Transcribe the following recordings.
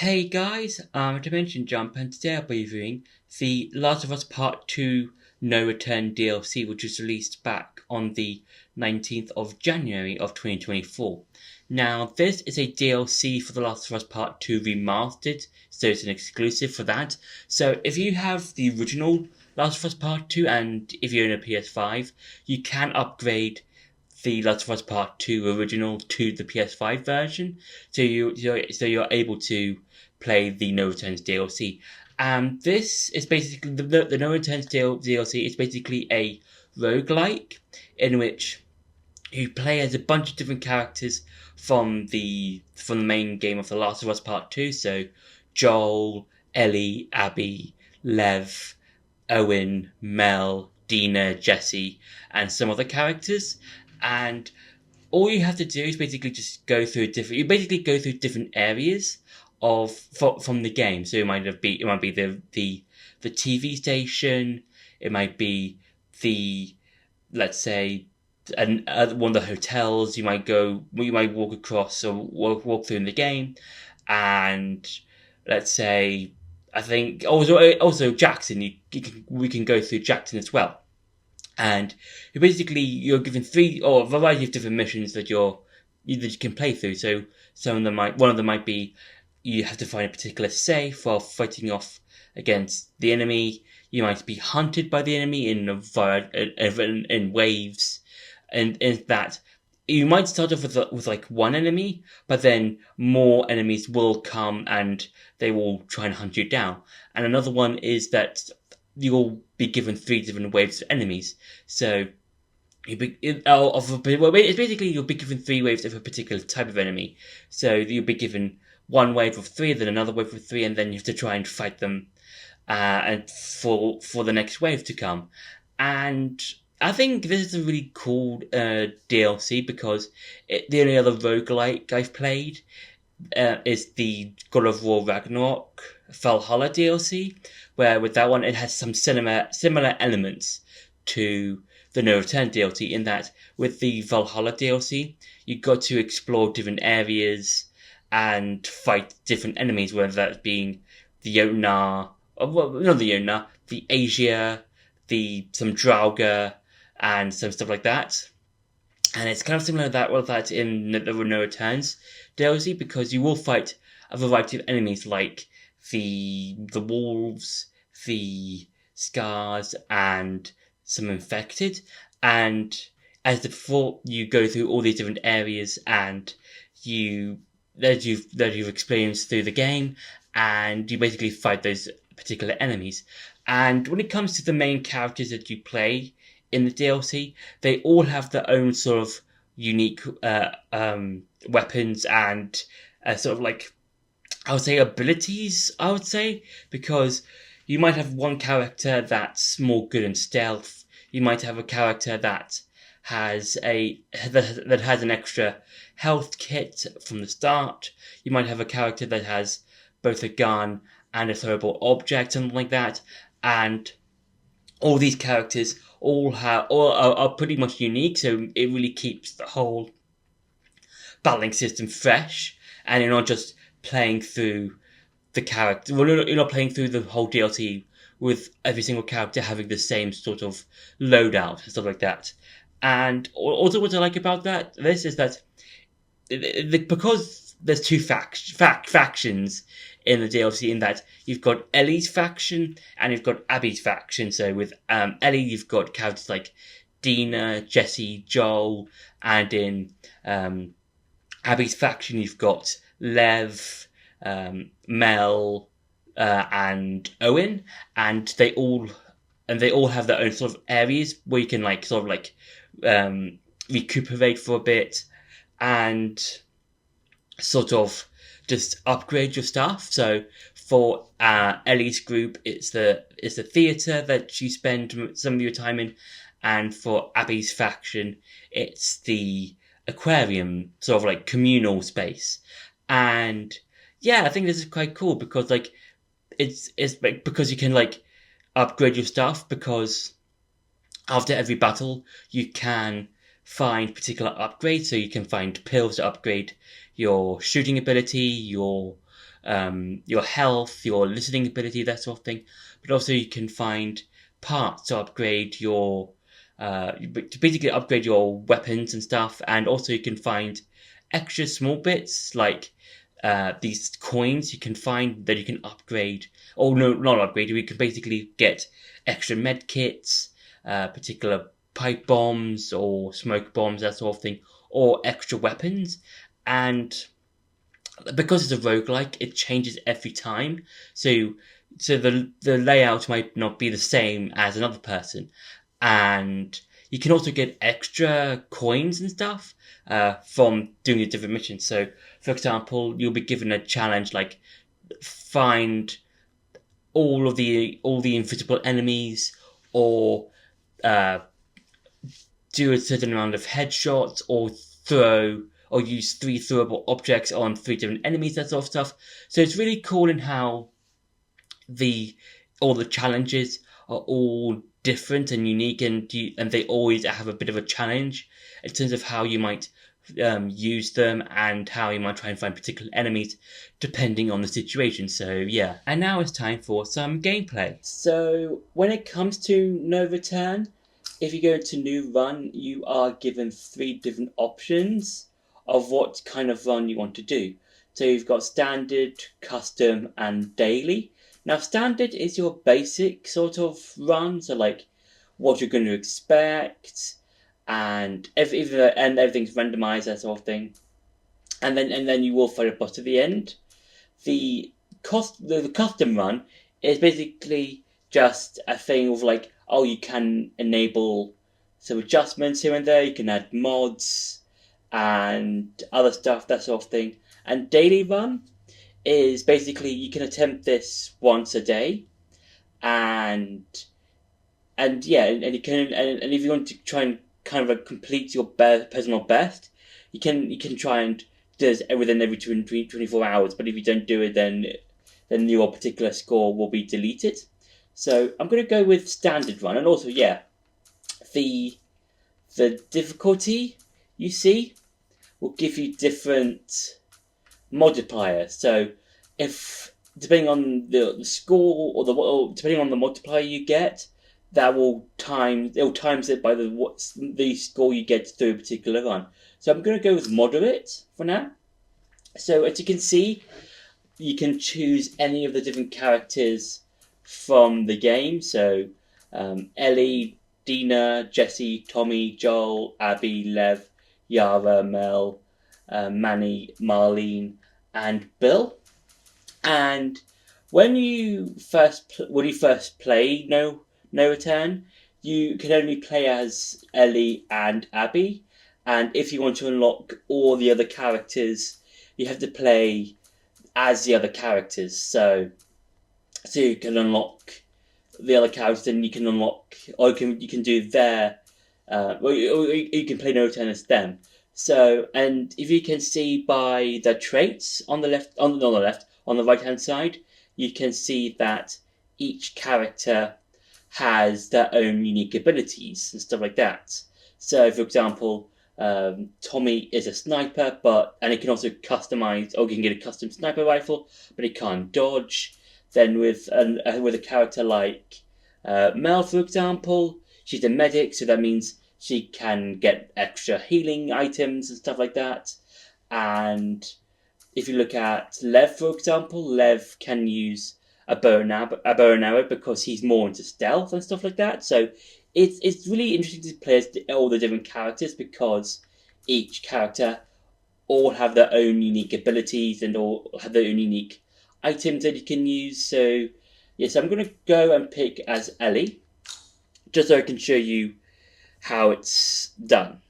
Hey guys, Dimension Jump, and today I'll be reviewing the Last of Us Part 2 No Return DLC, which was released back on the 19th of January of 2024. Now, this is a DLC for The Last of Us Part 2 Remastered, so it's an exclusive for that. So if you have the original Last of Us Part 2, and if you're in a PS5, you can upgrade the Last of Us Part 2 original to the PS5 version, so you're able to play the No Returns DLC. This is basically the No Returns DLC is basically a roguelike in which you play as a bunch of different characters from the main game of The Last of Us Part 2. So Joel, Ellie, Abby, Lev, Owen, Mel, Dina, Jesse, and some other characters. And all you have to do is basically just go through different areas from the game. So it might be the TV station, it might be the, let's say, one of the hotels you might walk across or walk through in the game, and let's say, I think also Jackson. We can go through Jackson as well. And you're given three or a variety of different missions that you can play through. So one of them might be you have to find a particular safe while fighting off against the enemy. You might be hunted by the enemy in waves, and in that you might start off with like one enemy, but then more enemies will come and they will try and hunt you down. And another one is that you'll be given three different waves of enemies. So it's basically you'll be given three waves of a particular type of enemy. So you'll be given one wave of three, then another wave of three, and then you have to try and fight them, and for the next wave to come. And I think this is a really cool DLC because the only other roguelike I've played is the God of War Ragnarok Valhalla DLC, where with that one it has some similar elements to the No Return DLC, in that with the Valhalla DLC you got to explore different areas and fight different enemies, whether that being the Jotnar, or well, not the Jotnar, the Asia, some Draugr, and some stuff like that. And it's kind of similar to that in the No Returns DLC, because you will fight a variety of enemies like the wolves, the scars, and some infected. And before, you go through all these different areas and that you've experienced through the game, and you basically fight those particular enemies. And when it comes to the main characters that you play in the DLC, they all have their own sort of unique weapons and sort of like, I would say, abilities, I would say, because you might have one character that's more good in stealth. You might have a character that has an extra health kit from the start. You might have a character that has both a gun and a throwable object, something like that. And all these characters all are pretty much unique, so it really keeps the whole battling system fresh, and you're not just playing through the character. Well, you're not playing through the whole DLC with every single character having the same sort of loadout and stuff like that. And also, what I like about this is that because there's two factions in the DLC, in that you've got Ellie's faction and you've got Abby's faction. So with Ellie, you've got characters like Dina, Jesse, Joel, and in Abby's faction, you've got Lev, Mel, and Owen, and they all have their own sort of areas where you can recuperate for a bit and sort of just upgrade your stuff. So for Ellie's group, it's the theatre that you spend some of your time in, and for Abby's faction, it's the aquarium, sort of like communal space. And yeah, I think this is quite cool because it's because you can upgrade your stuff, because after every battle you can find particular upgrades. So you can find pills to upgrade your shooting ability, your your health, your listening ability, that sort of thing. But also you can find parts to upgrade to basically upgrade your weapons and stuff. And also you can find extra small bits like these coins you can find that you can upgrade. Or no, not upgrade. You can basically get extra med kits, particular pipe bombs or smoke bombs, that sort of thing, or extra weapons. And because it's a roguelike, it changes every time. So the layout might not be the same as another person. And you can also get extra coins and stuff from doing the different missions. So, for example, you'll be given a challenge like find all the invisible enemies, or uh, do a certain amount of headshots, or use 3 throwable objects on 3 different enemies, that sort of stuff. So it's really cool in how all the challenges are all different and unique, and they always have a bit of a challenge in terms of how you might use them and how you might try and find particular enemies depending on the situation. So yeah, and now it's time for some gameplay. So when it comes to No Return, if you go into New Run, you are given 3 different options of what kind of run you want to do. So you've got Standard, Custom, and Daily. Now, Standard is your basic sort of run, so like what you're going to expect, and everything's randomized, that sort of thing. And then you will fight a boss at the end. The custom run is basically just a thing of like, you can enable some adjustments here and there. You can add mods and other stuff, that sort of thing. And daily run is basically you can attempt this once a day, and you can and if you want to try and kind of complete your personal best, you can try and do this within every 24 hours. But if you don't do it, then your particular score will be deleted. So I'm going to go with standard run, and also the difficulty you see will give you different multiplier. So if depending on the score or depending on the multiplier you get, it'll times it by the score you get through a particular run. So I'm going to go with moderate for now. So as you can see, you can choose any of the different characters from the game. So Ellie, Dina, Jesse, Tommy, Joel, Abby, Lev, Yara, Mel, Manny, Marlene, and Bill. And when you first play No Return, you can only play as Ellie and Abby. And if you want to unlock all the other characters, you have to play as the other characters. So you can unlock the other characters, and you can unlock, or you can do their, or you can play No Return as them. So, and if you can see by the traits on the right hand side, you can see that each character has their own unique abilities and stuff like that. So, for example, Tommy is a sniper, and he can also customize, or he can get a custom sniper rifle, but he can't dodge. Then with a character like Mel, for example, she's a medic, so that means she can get extra healing items and stuff like that. And if you look at Lev, for example, Lev can use a bow and arrow because he's more into stealth and stuff like that. So it's really interesting to play as all the different characters, because each character all have their own unique abilities and all have their own unique items that you can use. So yes, I'm going to go and pick as Ellie, just so I can show you how it's done.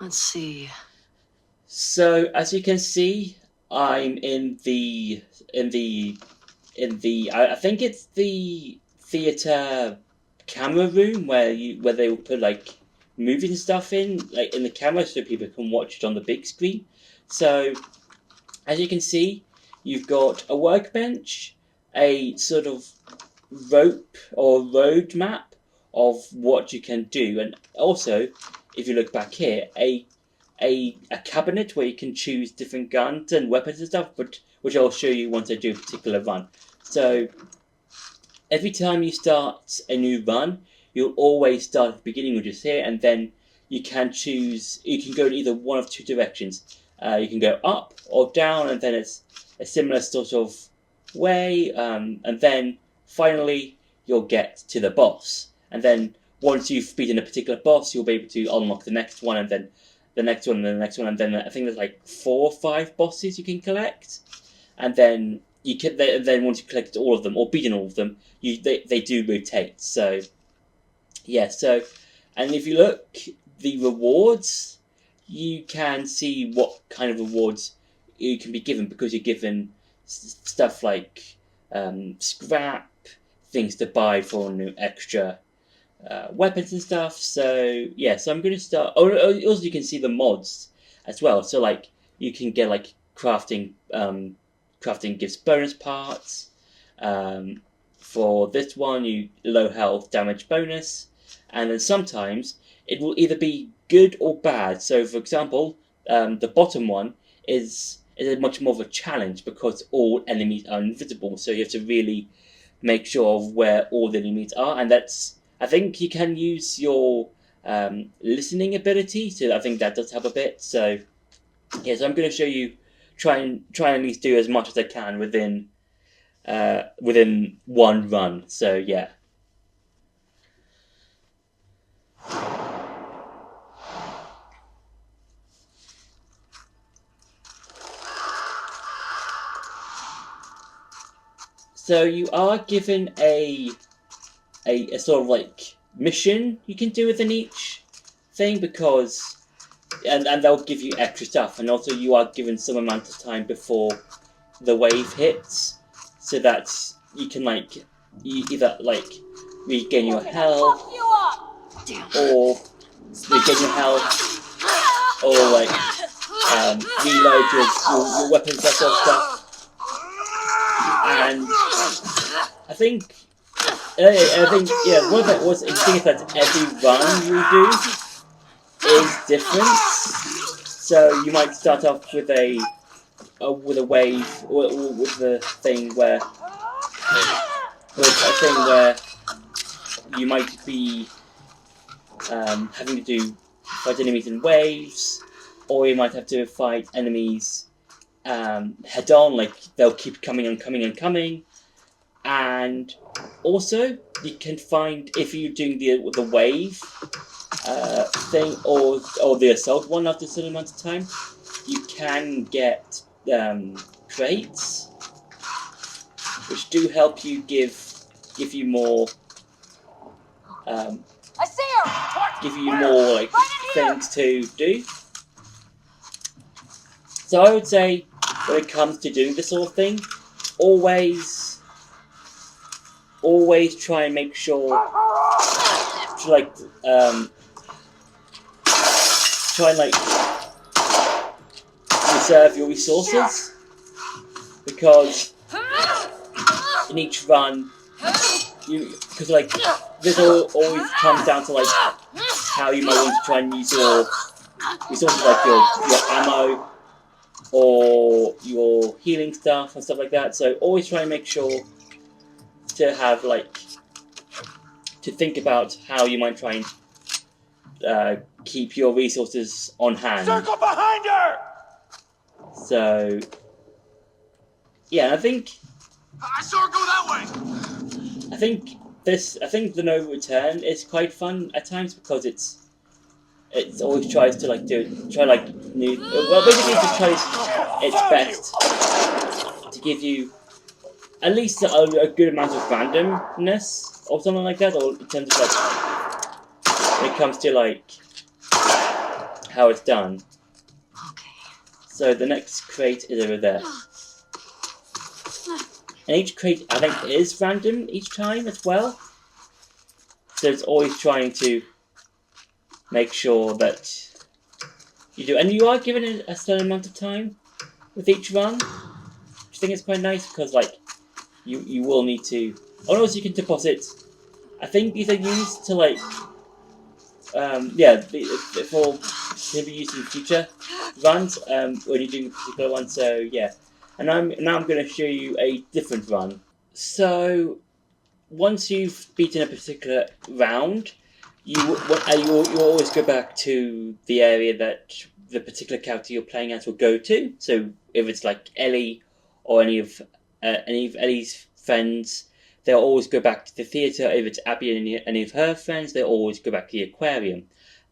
Let's see. So as you can see, I'm in the I think it's the theater camera room where they will put like movies and stuff in the camera, so people can watch it on the big screen. So as you can see, you've got a workbench, a sort of rope or road map of what you can do, and also if you look back here, a cabinet where you can choose different guns and weapons and stuff, but which I'll show you once I do a particular run. So every time you start a new run, you'll always start at the beginning, which is here, and then you can choose. You can go in either one of two directions. You can go up or down, and then it's a similar sort of way, and then finally you'll get to the boss. And then once you've beaten a particular boss, you'll be able to unlock the next one, and then the next one, and then the next one, and then I think there's like 4 or 5 bosses you can collect, and then you can then once you collect all of them or beaten all of them, they do rotate. So yeah, so and if you look the rewards, you can see what kind of rewards you can be given, because you're given stuff like scrap, things to buy for new extra weapons and stuff. So yeah, so I'm going to start. Oh, also you can see the mods as well. So like you can get like crafting gives bonus parts. For this one, you low health damage bonus, and then sometimes it will either be good or bad. So for example, the bottom one is a much more of a challenge because all enemies are invisible. So you have to really make sure of where all the enemies are, and that's. I think you can use your listening ability, so I think that does help a bit. So yeah, so I'm going to show you, try and at least do as much as I can within one run. So yeah. So you are given a sort of like mission you can do within each thing, because and they'll give you extra stuff, and also you are given some amount of time before the wave hits, so that you can like either like regain your health or regain your health, or like reload your weapons, that sort of stuff. And I think yeah, one of it was interesting is that every run you do is different. So you might start off with a wave, or with the thing where you might be having to fight enemies in waves, or you might have to fight enemies head on, like they'll keep coming and coming and coming. And also, you can find, if you're doing the wave thing or the assault one after a certain amount of time, you can get crates, which do help you give you more like things to do. So I would say, when it comes to doing this sort of thing, always try and make sure to like try and like reserve your resources, because in each run because like this always comes down to like how you might want to try and use your resources, like your ammo or your healing stuff and stuff like that. So always try and make sure to have like to think about how you might try and keep your resources on hand. Circle behind her! So yeah, I think I saw her go that way! I think the No Return is quite fun at times, because it's always tries to like try like new, well, basically it just tries its best to give you at least a good amount of randomness or something like that, or in terms of like when it comes to like how it's done. Okay. So the next crate is over there. And each crate, I think, is random each time as well. So it's always trying to make sure that you do. And you are given a certain amount of time with each run, which I think is quite nice, because like you will need to. Oh no, so you can deposit. I think these are used to like for to be used in future runs when you're doing a particular one. So yeah, and now I'm going to show you a different run. So once you've beaten a particular round, you always go back to the area that the particular character you're playing as will go to. So if it's like Ellie or any of Ellie's friends, they'll always go back to the theatre. If it's Abby and any of her friends, they'll always go back to the aquarium.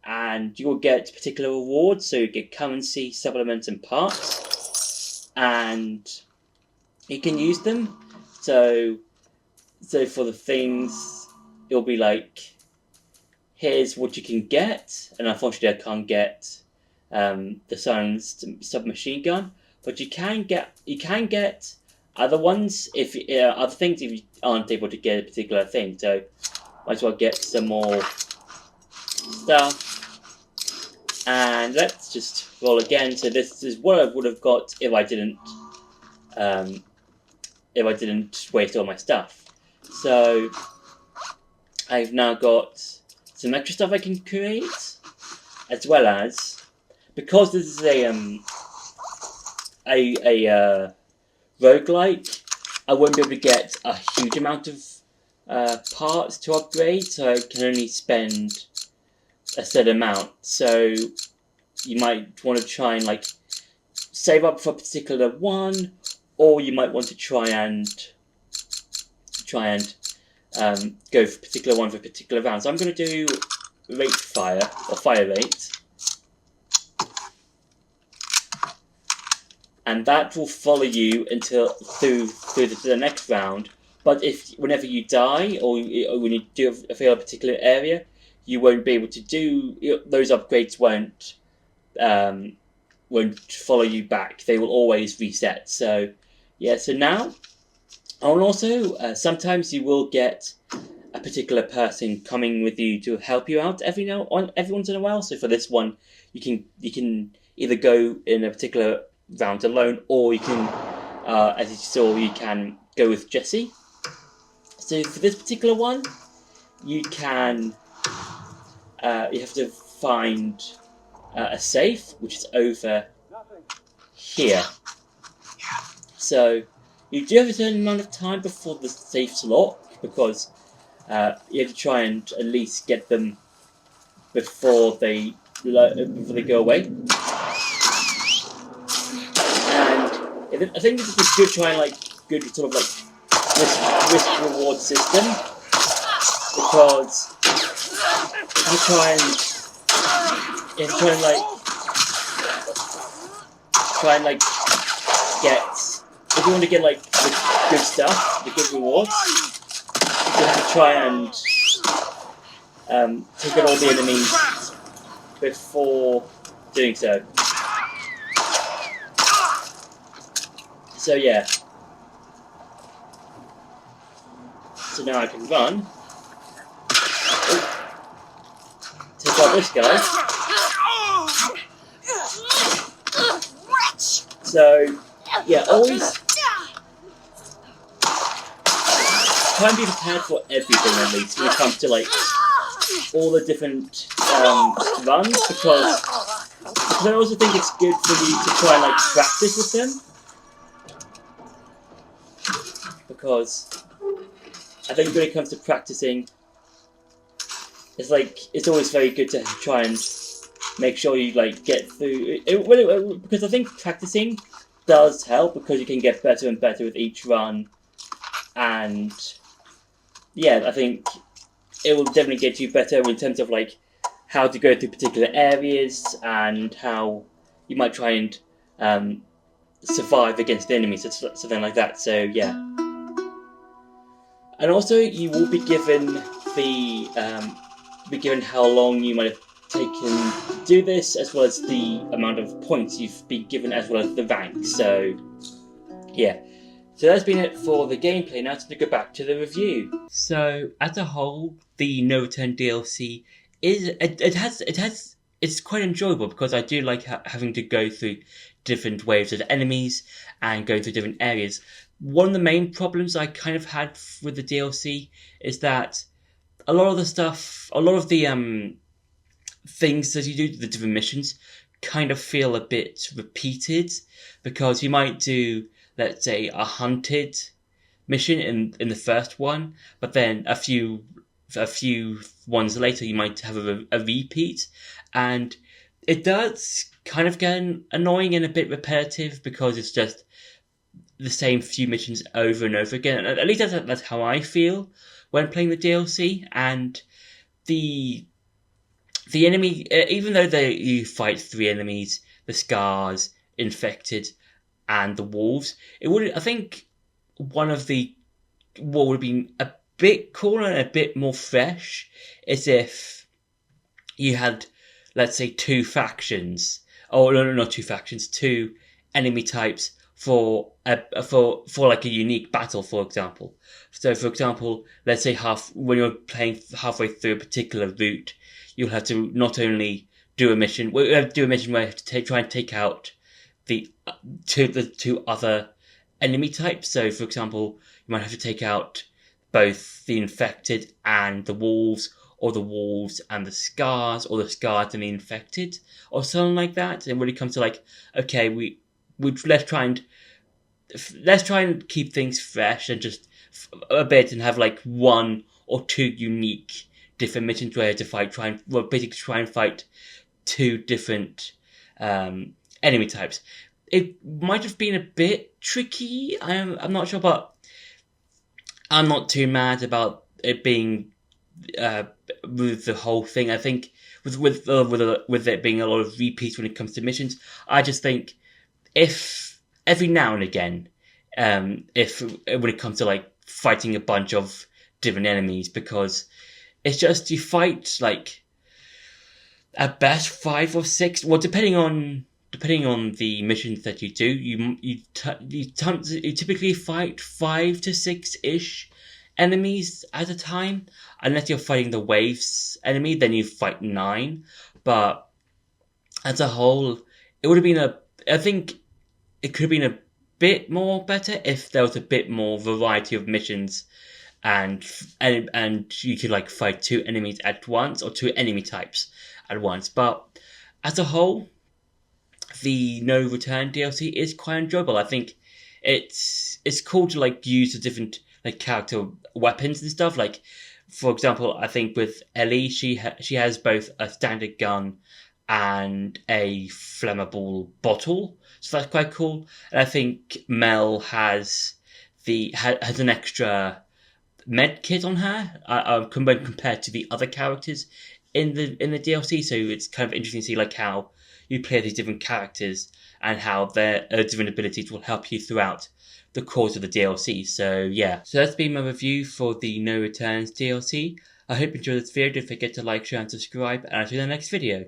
And you will get particular rewards, so you get currency, supplements, and parts. And you can use them. So for the things, it'll be like, here's what you can get. And unfortunately, I can't get the silenced submachine gun. But you can get other ones other things if you aren't able to get a particular thing. So might as well get some more stuff. And let's just roll again. So this is what I would have got if I didn't waste all my stuff. So I've now got some extra stuff I can create, as well as, because this is a roguelike, I won't be able to get a huge amount of parts to upgrade, so I can only spend a set amount. So you might want to try and like save up for a particular one, or you might want to try and go for a particular one for a particular round. So I'm going to do rate fire, or fire rate. And that will follow you until through the next round. But whenever you die, or when you do fail a particular area, you won't be able to do those upgrades. Won't follow you back. They will always reset. So yeah. So now, and also sometimes you will get a particular person coming with you to help you out every once in a while. So for this one, you can either go in a particular round alone, or you can, as you saw, you can go with Jesse. So for this particular one, you can you have to find a safe, which is over here. So you do have a certain amount of time before the safe's locked, because you have to try and at least get them before they go away. And I think this is a good sort of risk reward system, because you try and get, if you want to get like the good stuff, the good rewards, you have to try and take out all the enemies before doing so. So yeah. So now I can run. Take out this guy. So yeah, always try and be prepared for everything, at least when it comes to like all the different runs, because I also think it's good for you to try and like practice with them. Because I think when it comes to practicing, it's always very good to try and make sure you like get through it, because I think practicing does help, because you can get better and better with each run, and yeah, I think it will definitely get you better in terms of like how to go through particular areas and how you might try and survive against the enemies, something like that. So yeah. And also, you will be given how long you might have taken to do this, as well as the amount of points you've been given, as well as the rank. So, yeah. So that's been it for the gameplay. Now to go back to the review. So, as a whole, the No Return DLC it's quite enjoyable, because I do like having to go through different waves of enemies and go through different areas. One of the main problems I kind of had with the DLC is that a lot of the things that you do, the different missions, kind of feel a bit repeated, because you might do, let's say, a hunted mission in the first one, but then a few ones later you might have a repeat, and it does kind of get annoying and a bit repetitive because it's just the same few missions over and over again. At least that's how I feel when playing the DLC. And the enemy, even though you fight 3 enemies, the Scars, Infected, and the Wolves, I think one of the what would have been a bit cooler and a bit more fresh is if you had, let's say, 2 factions. Oh no, not 2 factions, 2 enemy types for like a unique battle, for example. So, for example, let's say when you're playing halfway through a particular route, you'll have to not only do a mission. Well, you have to do a mission where you have to try and take out the 2 other enemy types. So, for example, you might have to take out both the Infected and the Wolves, or the Wolves and the Scars, or the Scars and the Infected, or something like that. And when it comes to like, okay, let's try and keep things fresh and just a bit, and have like 1 or 2 unique different missions where to basically try and fight 2 different enemy types. It might have been a bit tricky. I'm not sure, but I'm not too mad about it being with the whole thing. I think with it being a lot of repeats when it comes to missions, I just think if every now and again, if when it comes to like fighting a bunch of different enemies, because it's just you fight like at best 5 or 6. Well, depending on the missions that you do, you typically fight 5 to 6 ish enemies at a time. Unless you're fighting the waves enemy, then you fight 9. But as a whole, it would have been I think it could have been a bit more better if there was a bit more variety of missions, and you could like fight 2 enemies at once, or 2 enemy types at once. But as a whole, the No Return DLC is quite enjoyable. I think it's cool to like use the different like character weapons and stuff. Like, for example, I think with Ellie, she has both a standard gun and a flammable bottle, so that's quite cool. And I think Mel has an extra med kit on her, compared to the other characters in the DLC. So it's kind of interesting to see like how you play these different characters and how their different abilities will help you throughout the course of the DLC. So yeah, so that's been my review for the No Returns DLC. I hope you enjoyed this video. Don't forget to like, share, and subscribe, and I'll see you in the next video.